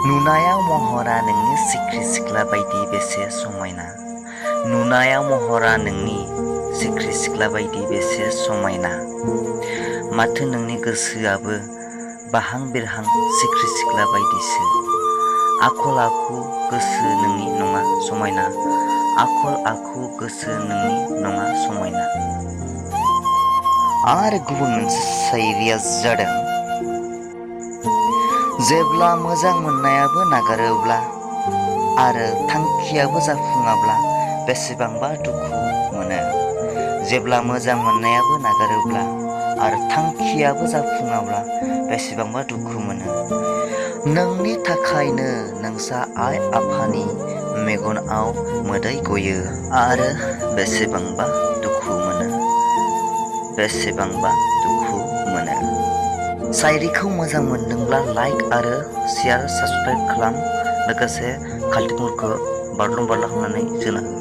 नुनायाव महरा नोंनि सिख्रि सिख्ला बायदि बेसे समायना। नुनायाव महरा नोंनि सिख्रि सिख्ला बायदि बेसे समायना। माथो नोंनि गोसोआबो बाहां बिरहां सिख्रि सिख्ला बायदिसो। आखल आखु गोसो नोंनि नङा समायना। आखल आखु गोसो नोंनि नङा समायना। आरो गुबुन मोनसे शायरिया जादों, जेब्ला मोजां मोननायाबो नागारोब्ला आरो थांखियाबो जाफुङाब्ला बेसेबांबा दुखु मोनो। जेब्ला मोजां मोननायाबो नागारोब्ला आरो थांखियाबो जाफुङाब्ला बेसेबांबा दुखु मोनो। नोंनि थाखायनो नोंसा आइ आफानि मेगनाव मोदै गयो आरो बेसेबांबा दुखु मोनो। बेसेबांबा दुखु मोनो। शायरिखौ मोजां मोनदोंब्ला लाइक आरो शेयार साबस्क्राइब खालाम। लोगोसे घन्टी मुंखौ बारलुं बारला खालामनानै जोंनो हो।